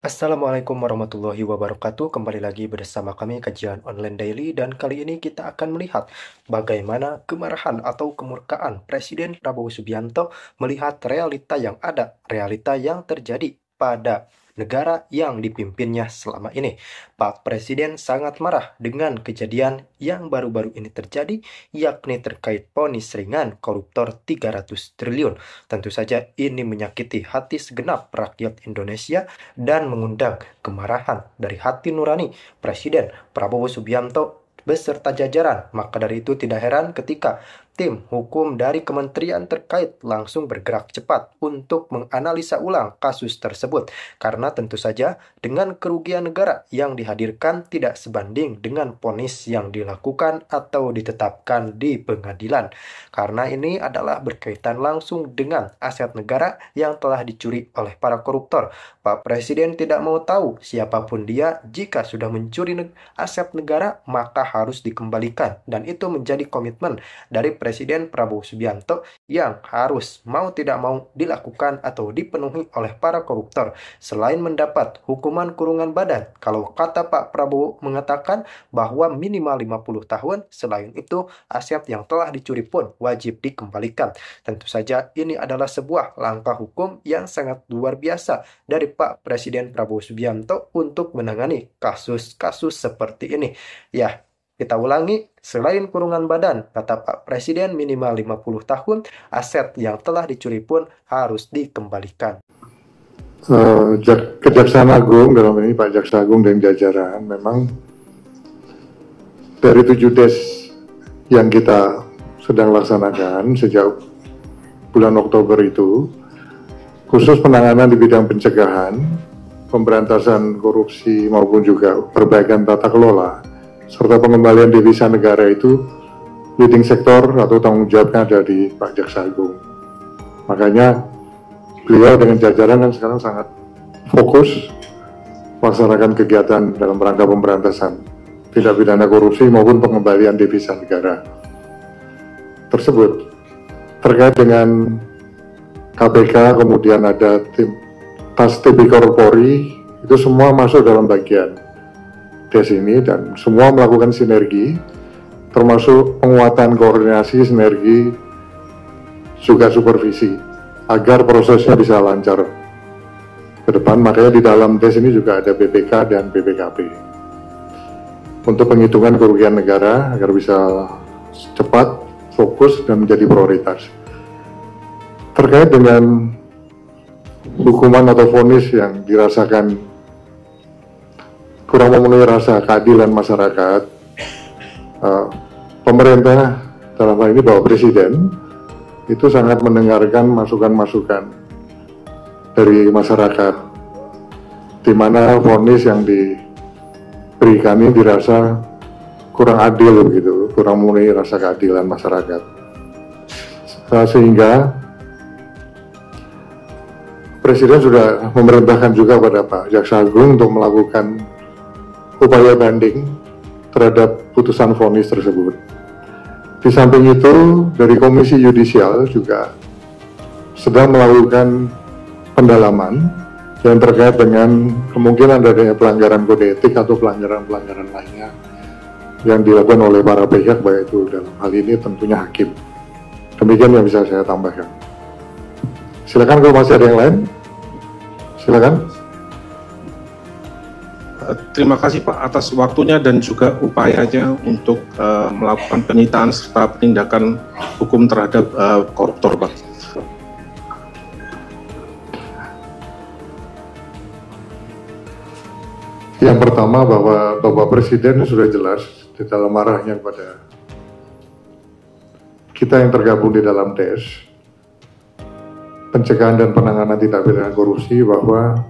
Assalamualaikum warahmatullahi wabarakatuh. Kembali lagi bersama kami kajian online daily dan kali ini kita akan melihat bagaimana kemarahan atau kemurkaan Presiden Prabowo Subianto melihat realita yang ada, realita yang terjadi pada negara yang dipimpinnya selama ini. Pak Presiden sangat marah dengan kejadian yang baru-baru ini terjadi, yakni terkait vonis ringan koruptor 300 triliun. Tentu saja ini menyakiti hati segenap rakyat Indonesia dan mengundang kemarahan dari hati nurani Presiden Prabowo Subianto beserta jajaran. Maka dari itu tidak heran ketika tim hukum dari kementerian terkait langsung bergerak cepat untuk menganalisa ulang kasus tersebut. Karena tentu saja dengan kerugian negara yang dihadirkan tidak sebanding dengan vonis yang dilakukan atau ditetapkan di pengadilan. Karena ini adalah berkaitan langsung dengan aset negara yang telah dicuri oleh para koruptor. Pak Presiden tidak mau tahu siapapun dia, jika sudah mencuri aset negara maka harus dikembalikan. Dan itu menjadi komitmen dari Presiden Prabowo Subianto yang harus mau tidak mau dilakukan atau dipenuhi oleh para koruptor. Selain mendapat hukuman kurungan badan, kalau kata Pak Prabowo mengatakan bahwa minimal 50 tahun, selain itu aset yang telah dicuri pun wajib dikembalikan. Tentu saja ini adalah sebuah langkah hukum yang sangat luar biasa dari Pak Presiden Prabowo Subianto untuk menangani kasus-kasus seperti ini. Ya, kita ulangi, selain kurungan badan, kata Pak Presiden minimal 50 tahun, aset yang telah dicuri pun harus dikembalikan. Kejaksaan Agung dalam ini Pak Jaksa Agung dan jajaran memang dari 7 des yang kita sedang laksanakan sejak bulan Oktober itu, khusus penanganan di bidang pencegahan, pemberantasan korupsi maupun juga perbaikan tata kelola, serta pengembalian devisa negara itu leading sektor atau tanggung jawabnya ada di Pak Jaksa Agung. Makanya beliau dengan jajaran kan sekarang sangat fokus melaksanakan kegiatan dalam rangka pemberantasan tindak pidana korupsi maupun pengembalian devisa negara tersebut. Terkait dengan KPK, kemudian ada tim Tas Tipikor Polri, itu semua masuk dalam bagian des ini dan semua melakukan sinergi, termasuk penguatan koordinasi, sinergi, juga supervisi, agar prosesnya bisa lancar ke depan. Makanya di dalam des ini juga ada BPK dan BPKP untuk penghitungan kerugian negara agar bisa cepat, fokus, dan menjadi prioritas. Terkait dengan hukuman atau vonis yang dirasakan kurang memenuhi rasa keadilan masyarakat, pemerintah dalam hal ini Bapak Presiden itu sangat mendengarkan masukan-masukan dari masyarakat, di mana vonis yang diberikan ini dirasa kurang adil begitu, kurang memenuhi rasa keadilan masyarakat, sehingga Presiden sudah memerintahkan juga pada Pak Jaksa Agung untuk melakukan upaya banding terhadap putusan vonis tersebut. Di samping itu, dari Komisi Yudisial juga sedang melakukan pendalaman yang terkait dengan kemungkinan adanya pelanggaran kode etik atau pelanggaran-pelanggaran lainnya yang dilakukan oleh para pihak, baik itu dalam hal ini tentunya hakim. Demikian yang bisa saya tambahkan. Silakan kalau masih ada yang lain. Silakan. Terima kasih Pak atas waktunya dan juga upayanya untuk melakukan penyitaan serta penindakan hukum terhadap koruptor, Pak. Yang pertama, bahwa Bapak Presiden sudah jelas di dalam arahnya kepada kita yang tergabung di dalam des pencegahan dan penanganan tindak pidana korupsi, bahwa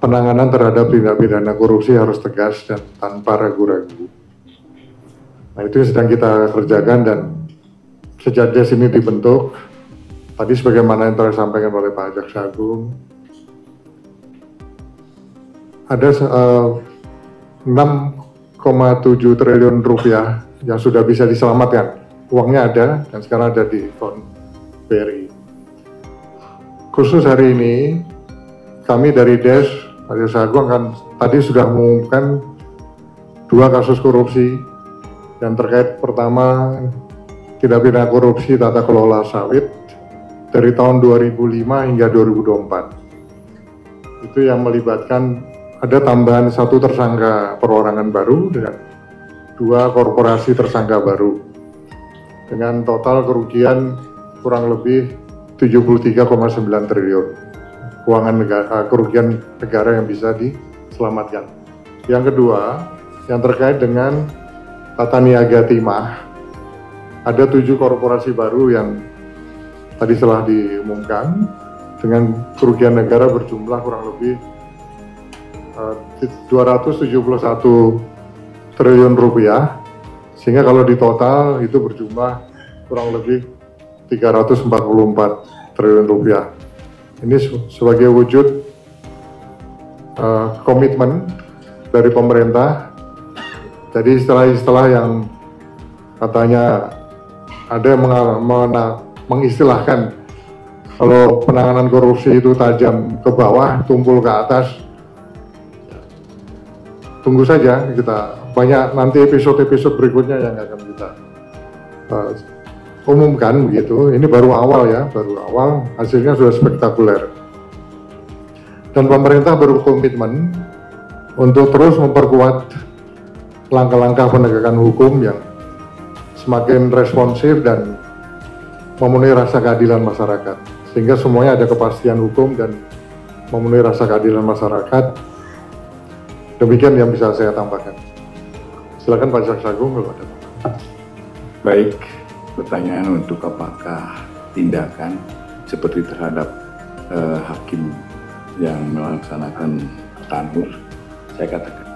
penanganan terhadap tindak pidana korupsi harus tegas dan tanpa ragu-ragu. Nah, itu yang sedang kita kerjakan, dan sejak des ini dibentuk, tadi sebagaimana yang telah disampaikan oleh Pak Jaksa Agung, ada 6,7 triliun rupiah yang sudah bisa diselamatkan. Uangnya ada dan sekarang ada di fond BRI. Khusus hari ini kami dari DES, Pak Jaksa Agung tadi sudah mengumumkan 2 kasus korupsi yang terkait pertama tindak pidana korupsi tata kelola sawit dari tahun 2005 hingga 2024. Itu yang melibatkan ada tambahan 1 tersangka perorangan baru dengan 2 korporasi tersangka baru dengan total kerugian kurang lebih 73,9 triliun kerugian negara yang bisa diselamatkan. Yang kedua, yang terkait dengan tata niaga timah, ada 7 korporasi baru yang tadi telah diumumkan dengan kerugian negara berjumlah kurang lebih 271 triliun rupiah, sehingga kalau di total itu berjumlah kurang lebih 344 triliun rupiah. Ini sebagai wujud komitmen dari pemerintah. Jadi istilah-istilah yang katanya ada yang mengistilahkan kalau penanganan korupsi itu tajam ke bawah, tumpul ke atas. Tunggu saja, kita banyak nanti episode-episode berikutnya yang akan kita umumkan begitu. Ini baru awal ya, hasilnya sudah spektakuler. Dan pemerintah berkomitmen untuk terus memperkuat langkah-langkah penegakan hukum yang semakin responsif dan memenuhi rasa keadilan masyarakat, sehingga semuanya ada kepastian hukum dan memenuhi rasa keadilan masyarakat. Demikian yang bisa saya tambahkan. Silakan Pak Jaksa Agung kalau ada. Baik, pertanyaan untuk apakah tindakan seperti terhadap hakim yang melaksanakan tanur, saya katakan